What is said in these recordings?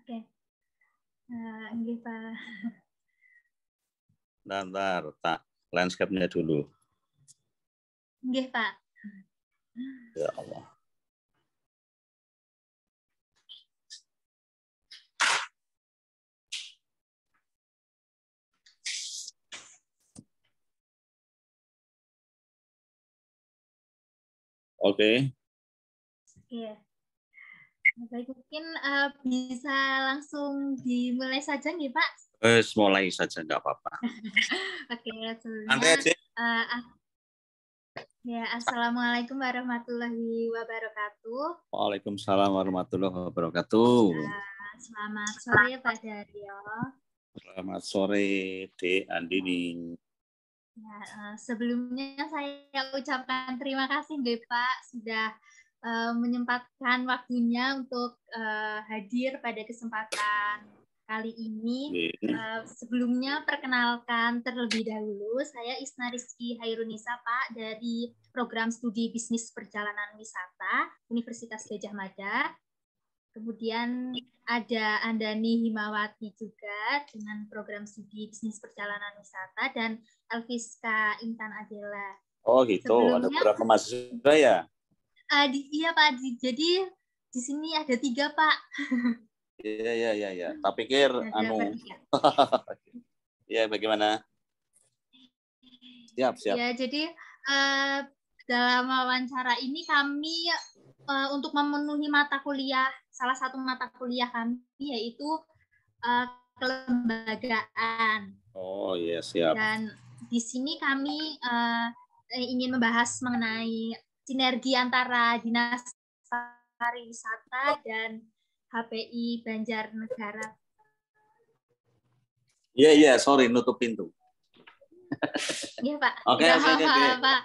Oke. Nggih, Pak. Bentar, tak landscape-nya dulu. Nggih, Pak. Ya Allah. Oke. Oke. Baik, mungkin bisa langsung dimulai saja nih, Pak. Mulai saja, nggak apa-apa. Oke, sebelumnya ya, Assalamualaikum warahmatullahi wabarakatuh. Waalaikumsalam warahmatullahi wabarakatuh. Selamat sore, Pak Daryo. Selamat sore, Dek Andini. Ya, sebelumnya saya ucapkan terima kasih, Pak, sudah menyempatkan waktunya untuk hadir pada kesempatan kali ini. Sebelumnya perkenalkan terlebih dahulu, saya Isna Rizky Hairunisa, Pak, dari Program Studi Bisnis Perjalanan Wisata Universitas Gadjah Mada. Kemudian ada Andani Himawati juga dengan Program Studi Bisnis Perjalanan Wisata, dan Elviska Intan Adela. Oh gitu, ada berapa mahasiswa ya? Iya, Pak. Jadi di sini ada 3, Pak. Iya. Tak pikir ya, bagaimana? Siap. Ya, jadi dalam wawancara ini kami untuk memenuhi mata kuliah, salah satu mata kuliah kami yaitu kelembagaan. Oh iya, siap. Dan di sini kami ingin membahas mengenai sinergi antara Dinas Pariwisata dan HPI Banjarnegara. Iya, sorry, nutup pintu. Iya, Pak. Oke. Pak.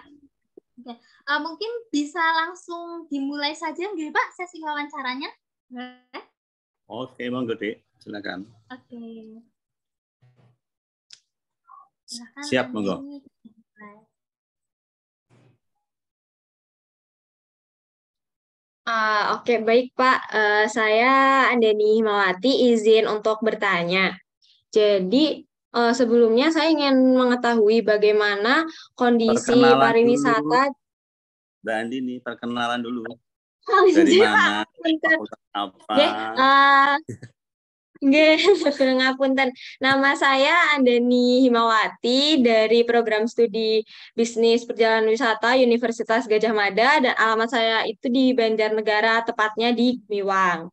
Oke. Mungkin bisa langsung dimulai saja nggih, Pak, sesi wawancaranya? Oke, monggo, Dek. Silakan. Oke. Silakan. Siap, monggo. Oke, baik Pak. Saya Andani Himawati, izin untuk bertanya. Jadi, sebelumnya saya ingin mengetahui bagaimana kondisi pariwisata. Mbak Andini, perkenalan dulu. Dari mana? Fakultas apa? Ngapunten. Nama saya Andani Himawati dari Program Studi Bisnis Perjalanan Wisata Universitas Gadjah Mada, dan alamat saya itu di Banjarnegara, tepatnya di Miwang.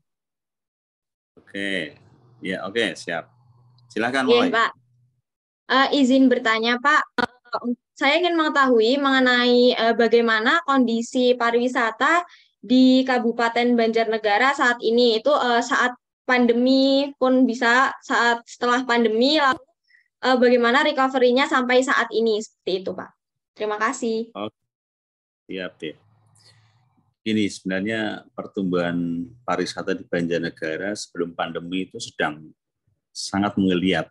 Oke. Ya, oke, siap. Silakan mulai. Pak. Izin bertanya, Pak. Saya ingin mengetahui mengenai bagaimana kondisi pariwisata di Kabupaten Banjarnegara saat ini. Itu saat pandemi pun bisa, saat setelah pandemi, lalu bagaimana recovery-nya sampai saat ini, seperti itu, Pak. Terima kasih. Siap, deh. Ini sebenarnya pertumbuhan pariwisata di Banjarnegara sebelum pandemi itu sedang sangat menggeliat.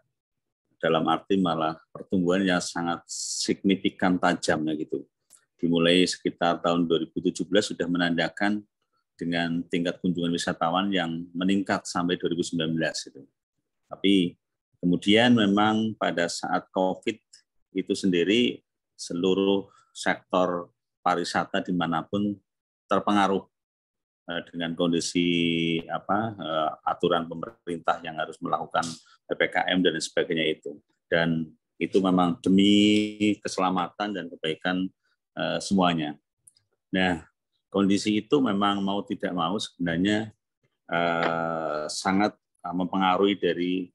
Dalam arti malah pertumbuhan yang sangat signifikan, tajamnya gitu. Dimulai sekitar tahun 2017 sudah menandakan dengan tingkat kunjungan wisatawan yang meningkat sampai 2019 itu. Tapi kemudian memang pada saat COVID itu sendiri seluruh sektor pariwisata dimanapun terpengaruh dengan kondisi aturan pemerintah yang harus melakukan PPKM dan sebagainya itu. Dan itu memang demi keselamatan dan kebaikan semuanya. Nah, kondisi itu memang mau tidak mau sebenarnya sangat mempengaruhi dari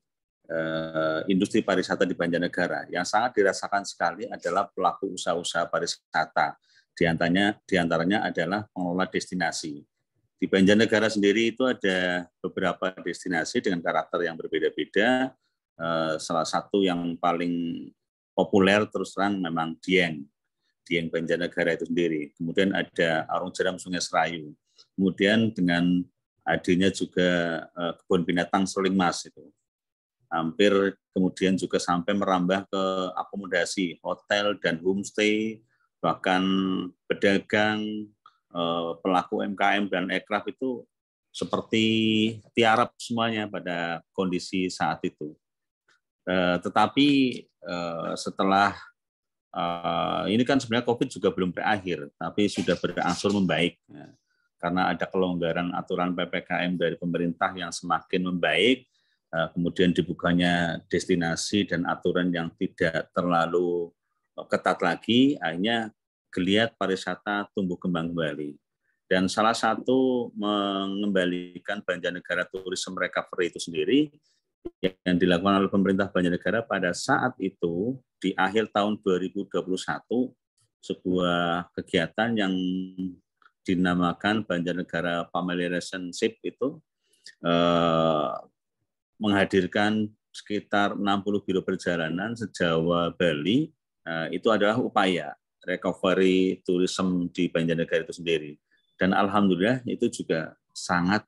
industri pariwisata di Banjarnegara. Yang sangat dirasakan sekali adalah pelaku usaha-usaha pariwisata. Di antaranya adalah pengelola destinasi. Di Banjarnegara sendiri itu ada beberapa destinasi dengan karakter yang berbeda-beda. Salah satu yang paling populer terus terang memang Dieng Banjarnegara itu sendiri. Kemudian ada Arung Jeram Sungai Serayu. Kemudian dengan adanya juga kebun binatang Seling Mas itu. Hampir kemudian juga sampai merambah ke akomodasi, hotel dan homestay, bahkan pedagang, pelaku UMKM dan aircraft itu seperti tiarap semuanya pada kondisi saat itu. Tetapi setelah ini kan sebenarnya COVID juga belum berakhir, tapi sudah berangsur membaik. Karena ada kelonggaran aturan PPKM dari pemerintah yang semakin membaik, kemudian dibukanya destinasi dan aturan yang tidak terlalu ketat lagi, akhirnya geliat pariwisata tumbuh kembang kembali. Dan salah satu mengembalikan Banjarnegara Tourism Recovery itu sendiri yang dilakukan oleh pemerintah Banjarnegara pada saat itu di akhir tahun 2021, sebuah kegiatan yang dinamakan Banjarnegara Family Relationship itu menghadirkan sekitar 60 biro perjalanan se-Jawa Bali. Itu adalah upaya recovery tourism di Banjarnegara itu sendiri. Dan alhamdulillah itu juga sangat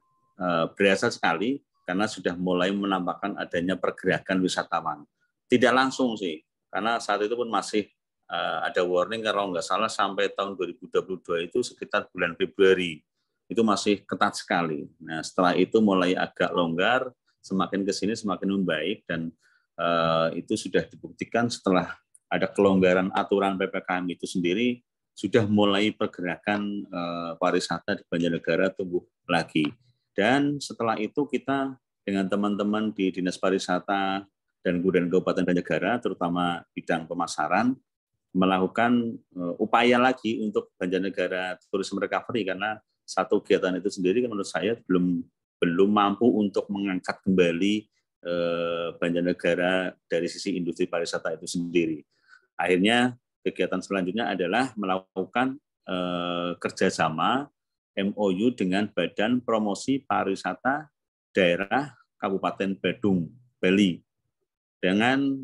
berhasil sekali karena sudah mulai menampakkan adanya pergerakan wisatawan. Tidak langsung sih, karena saat itu pun masih ada warning kalau nggak salah sampai tahun 2022 itu sekitar bulan Februari. Itu masih ketat sekali. Nah, setelah itu mulai agak longgar, semakin ke sini semakin membaik, dan itu sudah dibuktikan setelah ada kelonggaran aturan PPKM itu sendiri, sudah mulai pergerakan pariwisata di Banjarnegara tumbuh lagi. Dan setelah itu kita dengan teman-teman di Dinas Pariwisata dan Kebudayaan Kabupaten Banjarnegara, terutama bidang pemasaran, melakukan upaya lagi untuk Banjarnegara Tourism Recovery, karena satu kegiatan itu sendiri menurut saya belum mampu untuk mengangkat kembali Banjarnegara dari sisi industri pariwisata itu sendiri. Akhirnya kegiatan selanjutnya adalah melakukan kerjasama MOU dengan Badan Promosi Pariwisata Daerah Kabupaten Badung, Bali, dengan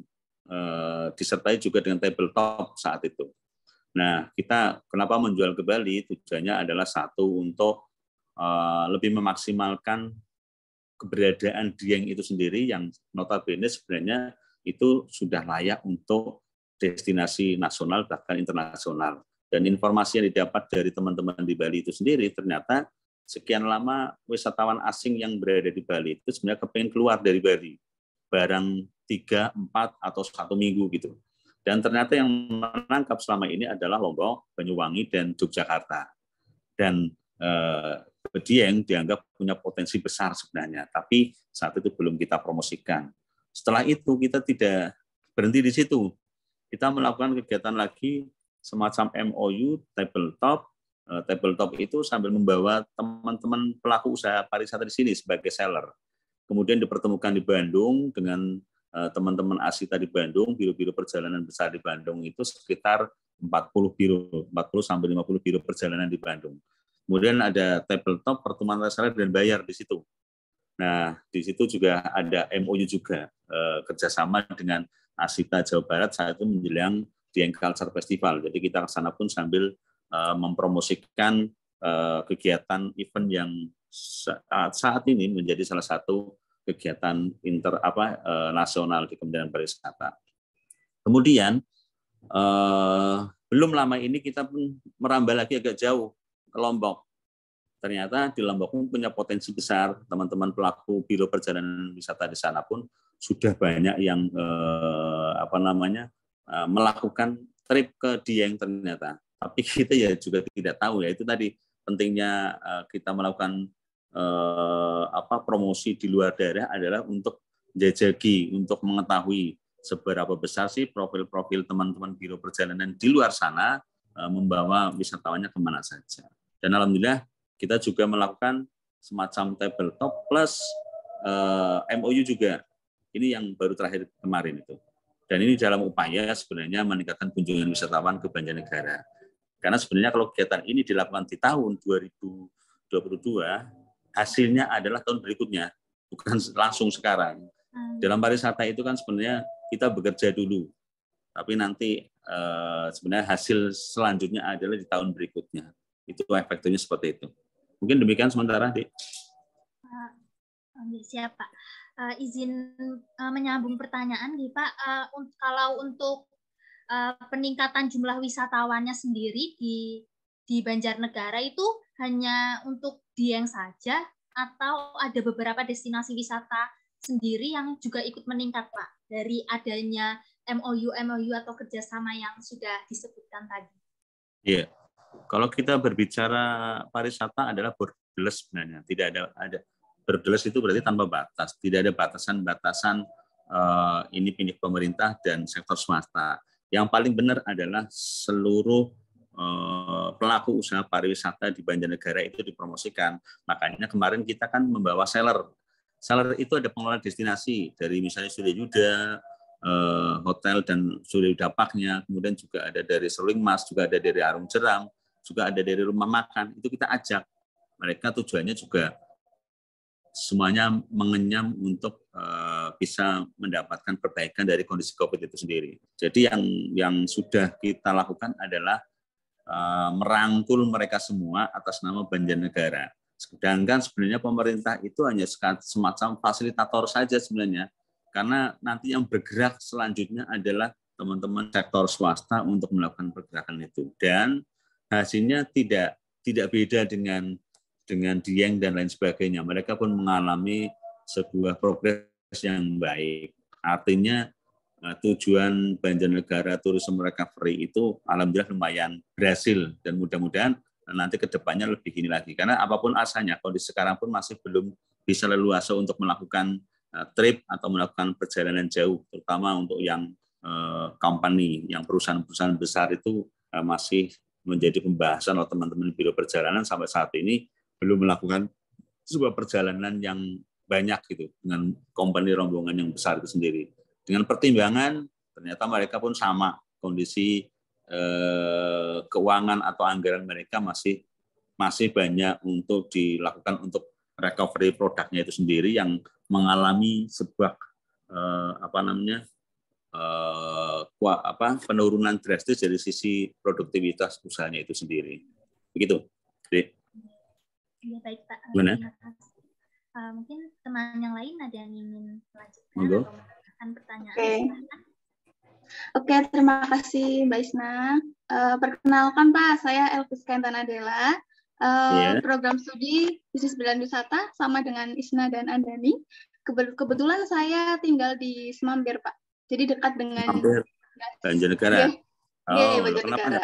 disertai juga dengan tabletop saat itu. Nah, kita kenapa menjual ke Bali? Tujuannya adalah satu, untuk lebih memaksimalkan keberadaan Dieng itu sendiri yang notabene sebenarnya itu sudah layak untuk destinasi nasional bahkan internasional. Dan informasi yang didapat dari teman-teman di Bali itu sendiri, ternyata sekian lama wisatawan asing yang berada di Bali itu sebenarnya kepengen keluar dari Bali, barang 3, 4, atau 1 minggu gitu. Dan ternyata yang menangkap selama ini adalah Lombok, Banyuwangi, dan Yogyakarta. Dan Dieng dianggap punya potensi besar sebenarnya, tapi saat itu belum kita promosikan. Setelah itu kita tidak berhenti di situ. Kita melakukan kegiatan lagi semacam MOU, tabletop. Tabletop itu sambil membawa teman-teman pelaku usaha pariwisata di sini sebagai seller. Kemudian dipertemukan di Bandung dengan teman-teman Asita di Bandung, biro-biro perjalanan besar di Bandung itu sekitar 40 sampai 50 biro perjalanan di Bandung. Kemudian ada tabletop, pertemuan reseller dan bayar di situ. Nah, di situ juga ada MOU juga, kerjasama dengan Asita Jawa Barat saat itu menjelang Dieng Culture Festival. Jadi kita ke sana pun sambil mempromosikan kegiatan event yang saat ini menjadi salah satu kegiatan nasional di Kementerian Pariwisata. Kemudian belum lama ini kita pun merambah lagi agak jauh ke Lombok. Ternyata di Lombok pun punya potensi besar. Teman-teman pelaku biro perjalanan wisata di sana pun sudah banyak yang melakukan trip ke Dieng ternyata. Tapi kita ya juga tidak tahu ya, itu tadi pentingnya kita melakukan promosi di luar daerah adalah untuk menjajaki, untuk mengetahui seberapa besar sih profil-profil teman-teman biro perjalanan di luar sana membawa wisatawannya kemana saja. Dan alhamdulillah kita juga melakukan semacam tabletop plus MOU juga. Ini yang baru terakhir kemarin itu. Dan ini dalam upaya sebenarnya meningkatkan kunjungan wisatawan ke Banjarnegara. Karena sebenarnya kalau kegiatan ini dilakukan di tahun 2022, hasilnya adalah tahun berikutnya, bukan langsung sekarang. Dalam pariwisata itu kan sebenarnya kita bekerja dulu, tapi nanti sebenarnya hasil selanjutnya adalah di tahun berikutnya. Itu efeknya seperti itu. Mungkin demikian sementara, Dik. Siap, Pak. Izin menyambung pertanyaan, nih, Pak. Kalau untuk peningkatan jumlah wisatawannya sendiri di Banjarnegara itu hanya untuk Dieng saja atau ada beberapa destinasi wisata sendiri yang juga ikut meningkat, Pak, dari adanya MOU atau kerjasama yang sudah disebutkan tadi? Iya, kalau kita berbicara pariwisata adalah borderless sebenarnya, tidak ada borderless itu berarti tanpa batas, tidak ada batasan-batasan ini milik pemerintah dan sektor swasta. Yang paling benar adalah seluruh pelaku usaha pariwisata di Banjarnegara itu dipromosikan. Makanya kemarin kita kan membawa seller. Seller itu ada pengelola destinasi dari misalnya Surya Yuda, hotel dan Surya Dapaknya, kemudian juga ada dari Seruling Mas, juga ada dari Arung Jeram, juga ada dari rumah makan. Itu kita ajak. Mereka tujuannya juga semuanya mengenyam untuk bisa mendapatkan perbaikan dari kondisi COVID itu sendiri. Jadi yang sudah kita lakukan adalah merangkul mereka semua atas nama Banjarnegara. Sedangkan sebenarnya pemerintah itu hanya semacam fasilitator saja sebenarnya, karena nanti yang bergerak selanjutnya adalah teman-teman sektor swasta untuk melakukan pergerakan itu. Dan hasilnya tidak beda dengan Dieng dan lain sebagainya. Mereka pun mengalami sebuah progres yang baik. Artinya tujuan Banjarnegara Tourism Recovery itu alhamdulillah lumayan berhasil, dan mudah-mudahan nanti ke depannya lebih gini lagi. Karena apapun asalnya, kondisi sekarang pun masih belum bisa leluasa untuk melakukan trip atau melakukan perjalanan jauh, terutama untuk yang company, yang perusahaan-perusahaan besar itu masih menjadi pembahasan oleh teman-teman biro perjalanan sampai saat ini belum melakukan sebuah perjalanan yang banyak gitu dengan company rombongan yang besar itu sendiri. Dengan pertimbangan ternyata mereka pun sama kondisi keuangan atau anggaran mereka masih banyak untuk dilakukan untuk recovery produknya itu sendiri yang mengalami sebuah penurunan drastis dari sisi produktivitas usahanya itu sendiri. Begitu. Ya, baik Pak. Gimana? Mungkin teman yang lain ada yang ingin melanjutkan Monggo. atau menanyakan pertanyaan. Oke, terima kasih Mbak Isna. Perkenalkan Pak, saya Elvis Kentanadela. Program studi Bisnis Belahan Wisata sama dengan Isna dan Andani. Kebetulan saya tinggal di Semambir, Pak. Jadi dekat dengan Banjarnegara. Iya, Banjarnegara.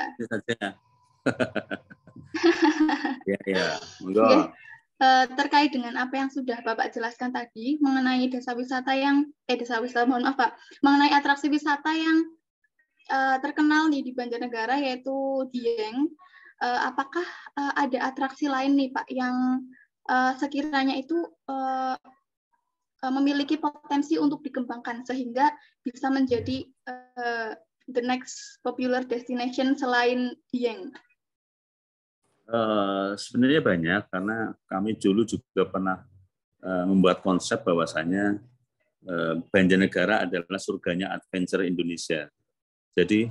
Ya, monggo. Terkait dengan apa yang sudah Bapak jelaskan tadi mengenai mengenai atraksi wisata yang terkenal nih di Banjarnegara yaitu Dieng. Apakah ada atraksi lain nih Pak yang sekiranya itu memiliki potensi untuk dikembangkan sehingga bisa menjadi the next popular destination selain Dieng? Sebenarnya banyak, karena kami dulu juga pernah membuat konsep bahwasanya Banjarnegara adalah surganya adventure Indonesia. Jadi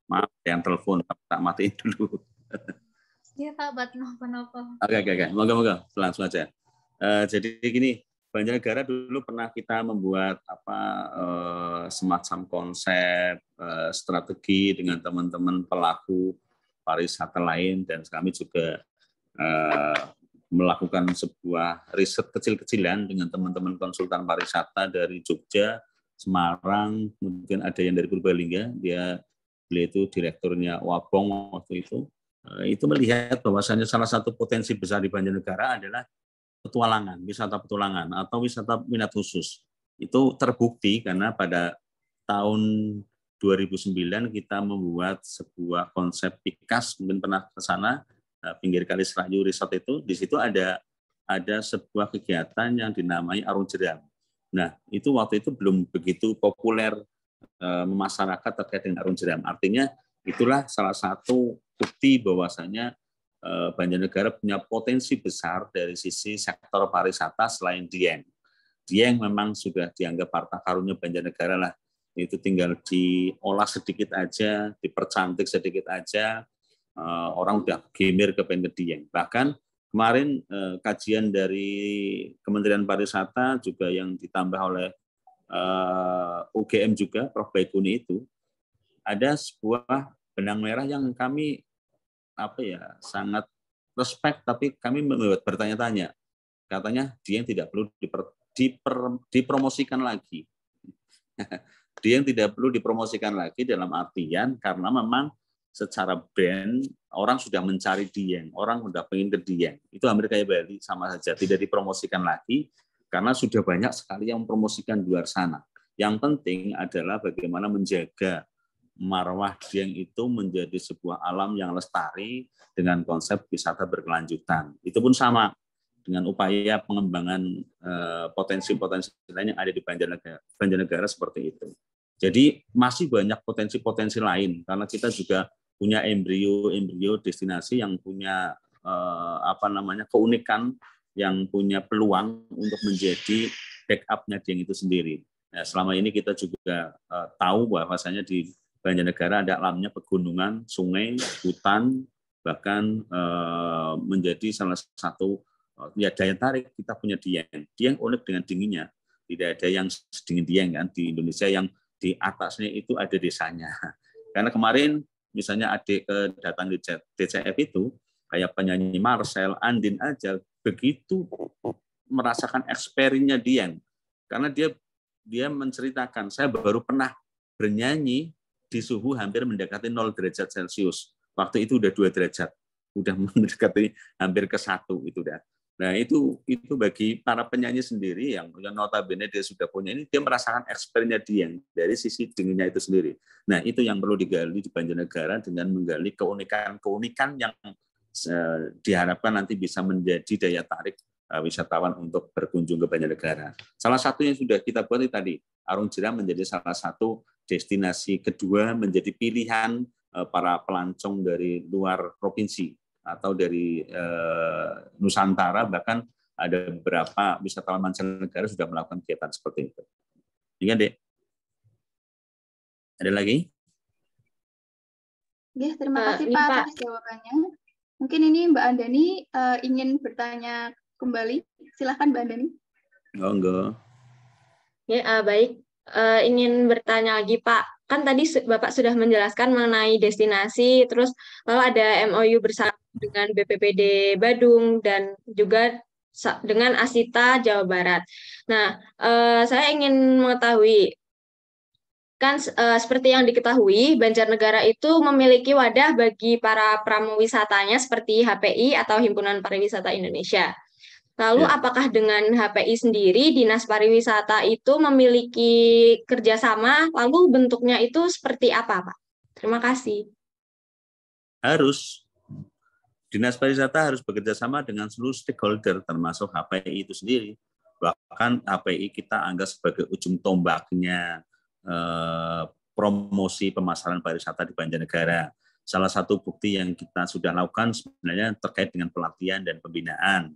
maaf yang telepon, tak matiin dulu. Iya Pak, buat nopo-nopo. Oke, moga-moga langsung aja. Jadi gini, Banjarnegara dulu pernah kita membuat semacam konsep strategi dengan teman-teman pelaku pariwisata lain, dan kami juga melakukan sebuah riset kecil-kecilan dengan teman-teman konsultan pariwisata dari Jogja, Semarang, mungkin ada yang dari Purbalingga, beliau itu direkturnya Wabong waktu itu. Itu melihat bahwasannya salah satu potensi besar di Banjarnegara adalah petualangan, wisata petualangan atau wisata minat khusus. Itu terbukti karena pada tahun 2009 kita membuat sebuah konsep Pikas, mungkin pernah ke sana, pinggir Kali Serayu Resort itu, di situ ada sebuah kegiatan yang dinamai Arung Jeram. Nah, itu waktu itu belum begitu populer masyarakat terkait dengan Arung Jeram. Artinya itulah salah satu bukti bahwasanya Banjarnegara punya potensi besar dari sisi sektor pariwisata selain Dieng. Dieng memang sudah dianggap harta karunnya Banjarnegara lah. Itu tinggal diolah sedikit aja, dipercantik sedikit aja, orang udah gemer kepengen ke Dieng. Bahkan kemarin kajian dari Kementerian Pariwisata juga yang ditambah oleh UGM juga, Prof. Baikuni itu, ada sebuah benang merah yang kami sangat respect, tapi kami membuat bertanya-tanya. Katanya dia yang tidak perlu dipromosikan lagi. Dia yang tidak perlu dipromosikan lagi dalam artian karena memang secara brand orang sudah mencari Dieng, orang sudah pengen ke Dieng. Itu hampir kayak Bali, sama saja, tidak dipromosikan lagi karena sudah banyak sekali yang mempromosikan di luar sana. Yang penting adalah bagaimana menjaga marwah Dieng itu menjadi sebuah alam yang lestari dengan konsep wisata berkelanjutan. Itu pun sama dengan upaya pengembangan potensi-potensi lain yang ada di Banjarnegara seperti itu. Jadi masih banyak potensi-potensi lain karena kita juga punya embrio destinasi yang punya keunikan, yang punya peluang untuk menjadi backup-nya Dieng itu sendiri. Nah, selama ini kita juga tahu bahwasanya di Banjarnegara ada alamnya pegunungan, sungai, hutan, bahkan menjadi salah satu daya tarik kita punya Dieng. Dieng unik dengan dinginnya. Tidak ada yang sedingin Dieng kan di Indonesia, yang di atasnya itu ada desanya. Karena kemarin misalnya adik datang di DCF itu, kayak penyanyi Marcel, Andin aja begitu merasakan experience-nya Dieng. Karena dia menceritakan, saya baru pernah bernyanyi di suhu hampir mendekati 0 derajat Celcius. Waktu itu udah 2 derajat. Udah mendekati hampir ke 1 itu dah. Nah, itu bagi para penyanyi sendiri yang notabene dia sudah punya ini, dia merasakan experience-nya Dieng dari sisi dinginnya itu sendiri. Nah, itu yang perlu digali di Banjarnegara dengan menggali keunikan yang diharapkan nanti bisa menjadi daya tarik wisatawan untuk berkunjung ke Banjarnegara. Salah satu yang sudah kita buat tadi, Arung Jeram menjadi salah satu destinasi kedua, menjadi pilihan para pelancong dari luar provinsi atau dari Nusantara, bahkan ada beberapa wisatawan mancanegara sudah melakukan kegiatan seperti itu. Iya, Dek. Ada lagi? Ya, terima kasih Pak atas jawabannya. Mungkin ini Mbak Andani ingin bertanya kembali. Silahkan Mbak Andani. Oh, enggak. Ya, baik. Ingin bertanya lagi Pak. Kan tadi Bapak sudah menjelaskan mengenai destinasi, terus lalu ada MOU bersama dengan BPPD Badung dan juga dengan Asita Jawa Barat. Nah, saya ingin mengetahui, kan seperti yang diketahui, Banjarnegara itu memiliki wadah bagi para pramuwisatanya seperti HPI atau Himpunan Pariwisata Indonesia. Lalu apakah dengan HPI sendiri, Dinas Pariwisata itu memiliki kerjasama, lalu bentuknya itu seperti apa, Pak? Terima kasih. Harus. Dinas Pariwisata harus bekerja sama dengan seluruh stakeholder, termasuk HPI itu sendiri. Bahkan HPI kita anggap sebagai ujung tombaknya promosi pemasaran pariwisata di Banjarnegara. Salah satu bukti yang kita sudah lakukan sebenarnya terkait dengan pelatihan dan pembinaan.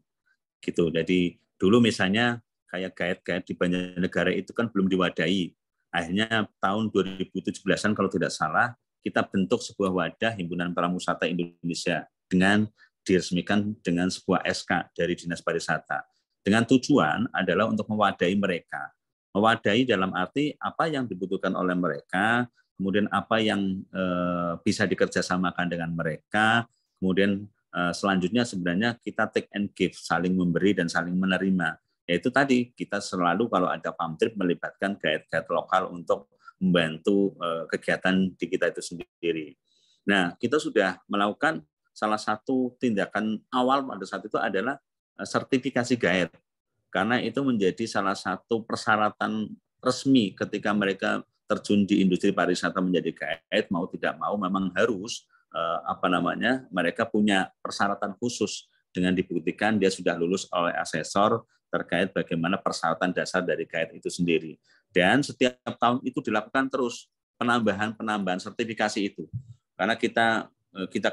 Gitu. Jadi dulu misalnya kayak guide-guide di Banjarnegara itu kan belum diwadahi. Akhirnya tahun 2017-an kalau tidak salah, kita bentuk sebuah wadah Himpunan Pramuwisata Indonesia dengan diresmikan dengan sebuah SK dari Dinas Pariwisata. Dengan tujuan adalah untuk mewadahi mereka. Mewadahi dalam arti apa yang dibutuhkan oleh mereka, kemudian apa yang bisa dikerjasamakan dengan mereka, kemudian selanjutnya sebenarnya kita take and give, saling memberi dan saling menerima. Yaitu tadi kita selalu kalau ada farm trip melibatkan guide-guide lokal untuk membantu kegiatan di kita itu sendiri. Nah, kita sudah melakukan salah satu tindakan awal pada saat itu adalah sertifikasi guide. Karena itu menjadi salah satu persyaratan resmi ketika mereka terjun di industri pariwisata menjadi guide, mau tidak mau memang harus mereka punya persyaratan khusus dengan dibuktikan dia sudah lulus oleh asesor terkait bagaimana persyaratan dasar dari guide itu sendiri. Dan setiap tahun itu dilakukan terus penambahan sertifikasi itu. Karena kita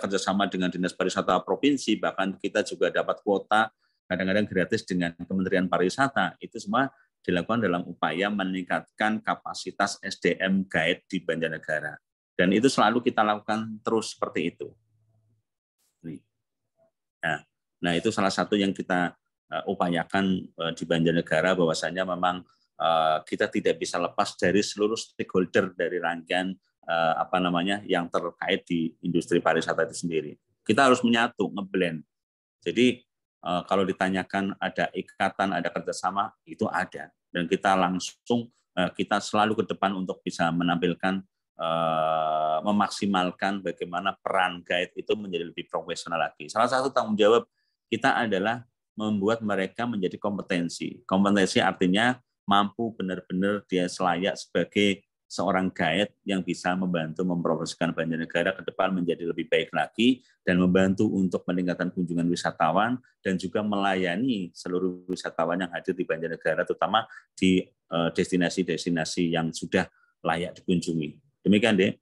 kerjasama dengan Dinas Pariwisata Provinsi, bahkan kita juga dapat kuota kadang-kadang gratis dengan Kementerian Pariwisata. Itu semua dilakukan dalam upaya meningkatkan kapasitas SDM guide di Banjarnegara. Dan itu selalu kita lakukan terus seperti itu. Nah, itu salah satu yang kita upayakan di Banjarnegara, bahwasanya memang kita tidak bisa lepas dari seluruh stakeholder dari rangkaian yang terkait di industri pariwisata itu sendiri. Kita harus menyatu, ngeblend. Jadi kalau ditanyakan ada ikatan, ada kerjasama, itu ada. Dan kita langsung, kita selalu ke depan untuk bisa menampilkan, memaksimalkan bagaimana peran guide itu menjadi lebih profesional lagi. Salah satu tanggung jawab kita adalah membuat mereka menjadi kompetensi. Kompetensi artinya mampu benar-benar dia selayak sebagai seorang guide yang bisa membantu mempromosikan Banjarnegara ke depan menjadi lebih baik lagi dan membantu untuk meningkatkan kunjungan wisatawan dan juga melayani seluruh wisatawan yang hadir di Banjarnegara, terutama di destinasi-destinasi yang sudah layak dikunjungi. Demikian, Dek.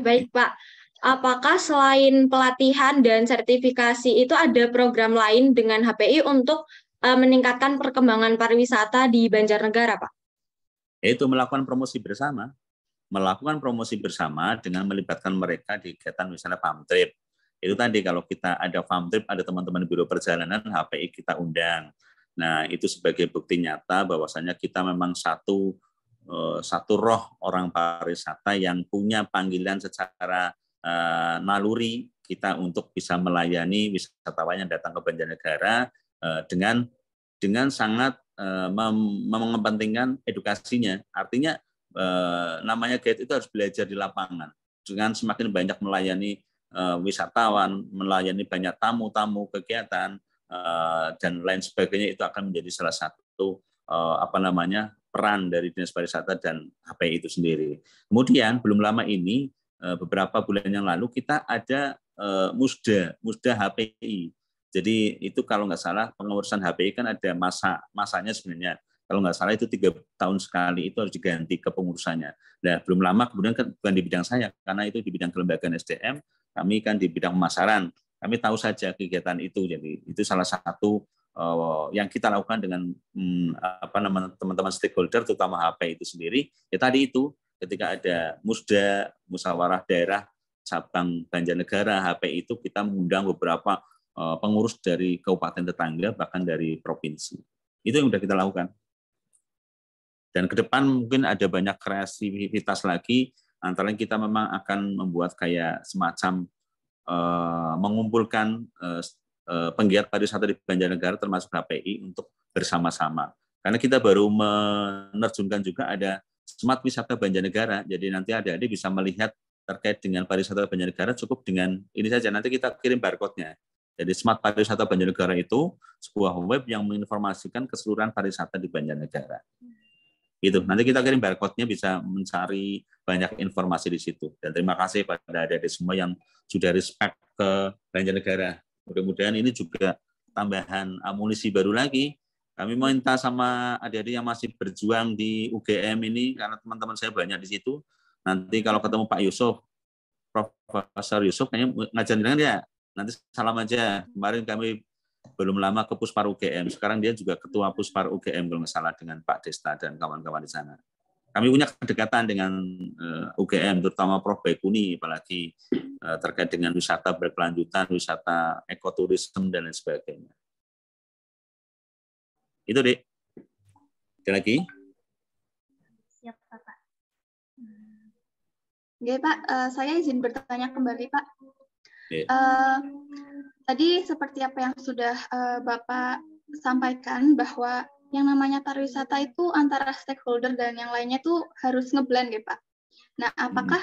Baik, Pak. Apakah selain pelatihan dan sertifikasi itu ada program lain dengan HPI untuk meningkatkan perkembangan pariwisata di Banjarnegara, Pak? Yaitu melakukan promosi bersama dengan melibatkan mereka di kegiatan misalnya farm trip. Itu tadi kalau kita ada farm trip, ada teman-teman biro perjalanan, HPI kita undang. Nah, itu sebagai bukti nyata bahwasanya kita memang satu roh orang pariwisata yang punya panggilan secara naluri kita untuk bisa melayani wisatawan yang datang ke Banjarnegara dengan sangat mengepentingkan edukasinya. Artinya namanya guide itu harus belajar di lapangan. Dengan semakin banyak melayani wisatawan, melayani banyak tamu-tamu kegiatan dan lain sebagainya, itu akan menjadi salah satu peran dari Dinas Pariwisata dan HPI itu sendiri. Kemudian belum lama ini, beberapa bulan yang lalu kita ada musda HPI. Jadi itu kalau nggak salah pengurusan HPI kan ada masanya sebenarnya. Kalau nggak salah itu 3 tahun sekali itu harus diganti kepengurusannya. Nah, belum lama kemudian kan bukan di bidang saya, karena itu di bidang kelembagaan SDM, kami kan di bidang pemasaran. Kami tahu saja kegiatan itu. Jadi itu salah satu yang kita lakukan dengan teman-teman stakeholder, terutama HPI itu sendiri. Ya tadi itu ketika ada musda, musyawarah daerah Sabang Banjarnegara, HPI itu kita mengundang beberapa pengurus dari kabupaten tetangga, bahkan dari provinsi. Itu yang sudah kita lakukan. Dan ke depan mungkin ada banyak kreativitas lagi, antara lain kita memang akan membuat kayak semacam mengumpulkan penggiat pariwisata di Banjarnegara termasuk HPI untuk bersama-sama. Karena kita baru menerjunkan juga ada Smart Wisata Banjarnegara, jadi nanti adik-adik bisa melihat terkait dengan pariwisata Banjarnegara cukup dengan ini saja, nanti kita kirim barcode-nya. Jadi Smart Pariwisata Banjarnegara itu sebuah web yang menginformasikan keseluruhan pariwisata di Banjarnegara. Gitu. Nanti kita kirim barcode-nya, bisa mencari banyak informasi di situ. Dan terima kasih pada adik-adik semua yang sudah respect ke Banjarnegara. Mudah-mudahan ini juga tambahan amunisi baru lagi. Kami minta sama adik-adik yang masih berjuang di UGM ini, karena teman-teman saya banyak di situ. Nanti kalau ketemu Pak Yusuf, Profesor Yusuf, kayaknya ngajar dengan dia. Nanti salam aja. Kemarin kami belum lama ke Puspar UGM. Sekarang dia juga ketua Puspar UGM kalau nggak salah, dengan Pak Desta dan kawan-kawan di sana. Kami punya kedekatan dengan UGM, terutama Prof. Baikuni, apalagi terkait dengan wisata berkelanjutan, wisata ekoturisme, dan lain sebagainya. Itu, Dek. Ada lagi? Siap, Pak. Oke, Pak. Saya izin bertanya kembali, Pak. Tadi seperti apa yang sudah Bapak sampaikan, bahwa yang namanya pariwisata itu antara stakeholder dan yang lainnya itu harus ngeblend ya, Pak. Nah, apakah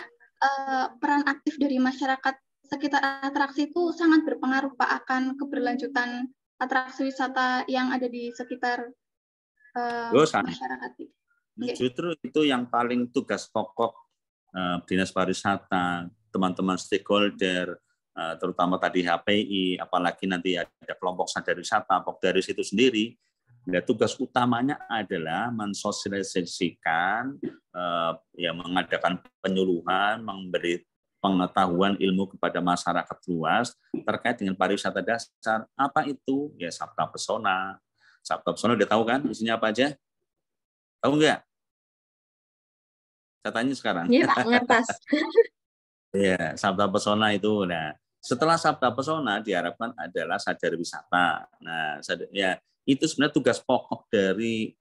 peran aktif dari masyarakat sekitar atraksi itu sangat berpengaruh, Pak, akan keberlanjutan atraksi wisata yang ada di sekitar masyarakat? Justru itu yang paling tugas pokok Dinas Pariwisata, teman-teman stakeholder, terutama tadi HPI, apalagi nanti ada kelompok sadar wisata, Pokdaris itu sendiri. Ya, tugas utamanya adalah mensosialisasikan, mengadakan penyuluhan, memberi pengetahuan ilmu kepada masyarakat luas terkait dengan pariwisata dasar. Apa itu? Ya, Sabta Pesona. Sabta Pesona udah tahu kan isinya apa aja? Tahu nggak? Saya tanya sekarang. Iya, Pak, ngertas. Ya, Sabta Pesona itu. Nah, setelah Sabta Pesona diharapkan adalah sadar wisata. Nah, ya itu sebenarnya tugas pokok dari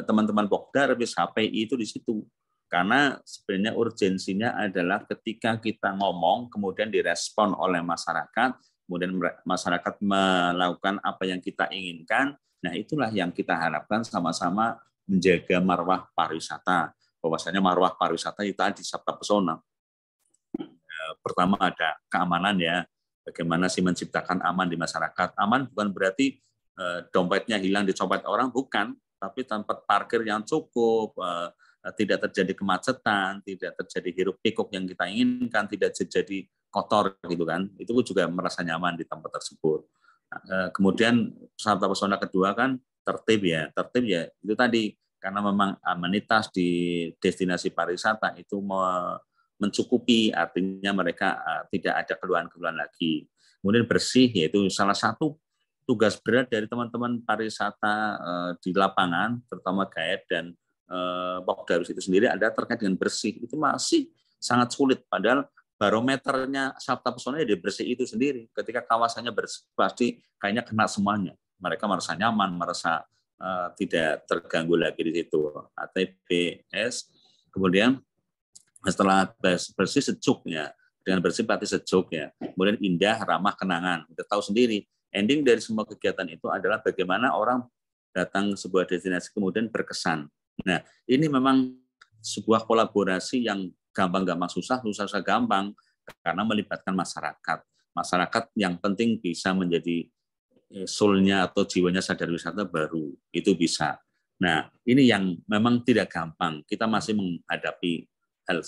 teman-teman Pokdaris, HPI itu di situ. Karena sebenarnya urgensinya adalah ketika kita ngomong kemudian direspon oleh masyarakat, kemudian masyarakat melakukan apa yang kita inginkan. Nah, itulah yang kita harapkan sama-sama menjaga marwah pariwisata. Bahwasanya marwah pariwisata itu tadi Sabta Pesona. Pertama ada keamanan ya, bagaimana sih menciptakan aman di masyarakat. Aman bukan berarti dompetnya hilang dicopet orang, bukan, tapi tempat parkir yang cukup, tidak terjadi kemacetan, tidak terjadi hiruk pikuk yang kita inginkan, tidak terjadi kotor gitu kan. Itu juga merasa nyaman di tempat tersebut. Kemudian Sabta Pesona kedua kan tertib ya itu tadi, karena memang amenitas di destinasi pariwisata itu mencukupi, artinya mereka tidak ada keluhan-keluhan lagi. Kemudian bersih, yaitu salah satu tugas berat dari teman-teman pariwisata di lapangan, terutama guide dan Pokdarwis itu sendiri, ada terkait dengan bersih. Itu masih sangat sulit, padahal barometernya Sabta Pesona di bersih itu sendiri. Ketika kawasannya bersih, pasti kayaknya kena semuanya. Mereka merasa nyaman, merasa tidak terganggu lagi di situ. ATBS, kemudian setelah bersih sejuk ya, dengan bersih berarti sejuk ya. Kemudian indah, ramah, kenangan. Kita tahu sendiri, ending dari semua kegiatan itu adalah bagaimana orang datang ke sebuah destinasi kemudian berkesan. Nah, ini memang sebuah kolaborasi yang gampang-gampang susah gampang, karena melibatkan masyarakat. Masyarakat yang penting bisa menjadi soul-nya atau jiwanya sadar wisata baru, itu bisa. Nah, ini yang memang tidak gampang. Kita masih menghadapi hal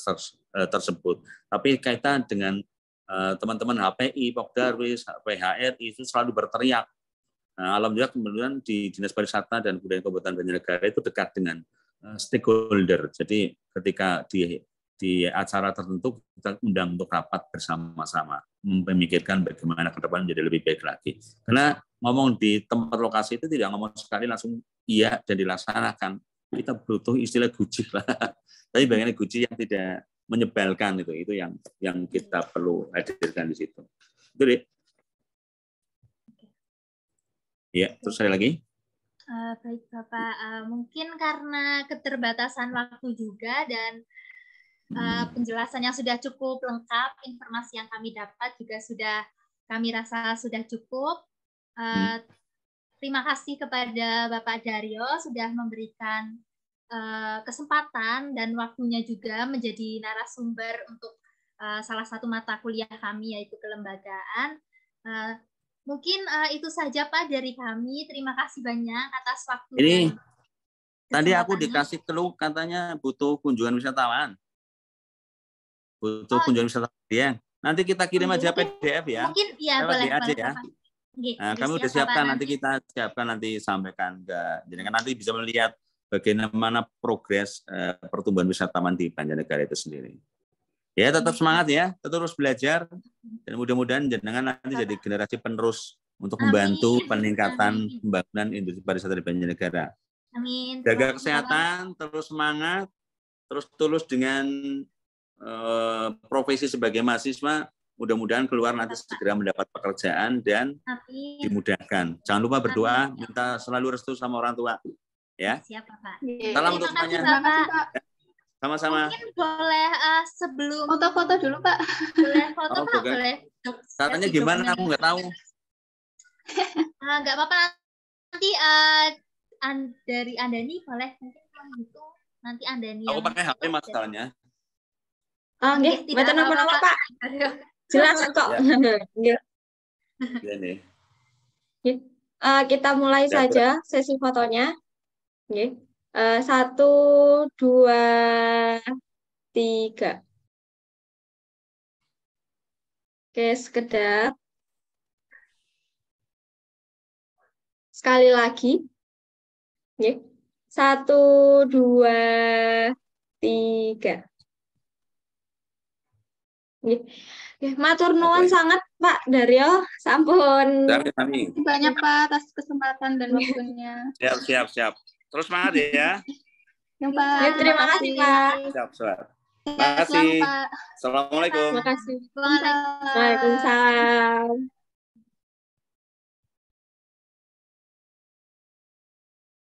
tersebut. Tapi kaitan dengan teman-teman HPI, Pokdarwis, PHRI itu selalu berteriak. Nah, alhamdulillah kemudian di Dinas Pariwisata dan Kebudayaan Kabupaten Banjarnegara itu dekat dengan stakeholder. Jadi ketika di acara tertentu kita undang untuk rapat bersama-sama, memikirkan bagaimana ke depan menjadi lebih baik lagi. Karena ngomong di tempat lokasi itu tidak ngomong sekali langsung iya dan dilaksanakan. Kita butuh istilah guji lah. Tapi bagaimana guji yang tidak menyebalkan itu yang kita perlu hadirkan di situ. Itu deh. Ya, terus saya lagi. Baik Bapak, mungkin karena keterbatasan waktu juga dan penjelasannya sudah cukup lengkap, informasi yang kami dapat juga sudah kami rasa sudah cukup. Terima kasih kepada Bapak Daryo sudah memberikan kesempatan dan waktunya juga menjadi narasumber untuk salah satu mata kuliah kami, yaitu kelembagaan. Mungkin itu saja Pak dari kami. Terima kasih banyak atas waktu. Ini tadi aku dikasih clue katanya butuh kunjungan wisatawan. Butuh kunjungan wisatawan ya. Nanti kita kirim aja PDF ya. Mungkin ya boleh aja ya. Nah, kami udah siapkan, nanti kita siapkan, nanti sampaikan ke jenengan, nanti bisa melihat bagaimana progres pertumbuhan wisatawan di Banjarnegara itu sendiri. Ya, tetap semangat ya, terus belajar, dan mudah-mudahan jenengan nanti jadi generasi penerus untuk membantu peningkatan pembangunan industri pariwisata di Banjarnegara. Amin. Jaga kesehatan, terus semangat, terus tulus dengan profesi sebagai mahasiswa. Mudah-mudahan keluar nanti segera mendapat pekerjaan dan dimudahkan. Jangan lupa berdoa, minta selalu restu sama orang tua. Ya. Siap, Pak. Salam untuk semuanya. Sama-sama. Mungkin boleh sebelum foto-foto dulu, Pak. Boleh foto, Pak? Boleh. Caranya gimana? Aku nggak tahu. Nggak apa-apa. Nanti dari Andani boleh mungkin gitu. Nanti Andani. Aku pakai HP masalahnya. Nggih, mboten napa-napa, Pak. Jelas kok. Ya nih. Kita mulai saja sesi fotonya. Nggih. 1, 2, 3. Oke, sekedar. Sekali lagi. Nggih. 1, 2, 3. Matur nuwun sangat Pak Daryo, sampun. Banyak Pak atas kesempatan dan waktunya. Siap. Terus semangat ya. Ya, Pak. Ya, terima kasih Pak. Siap. Terima kasih. Pak. Assalamualaikum. Terima kasih. Waalaikumsalam. Waalaikumsalam.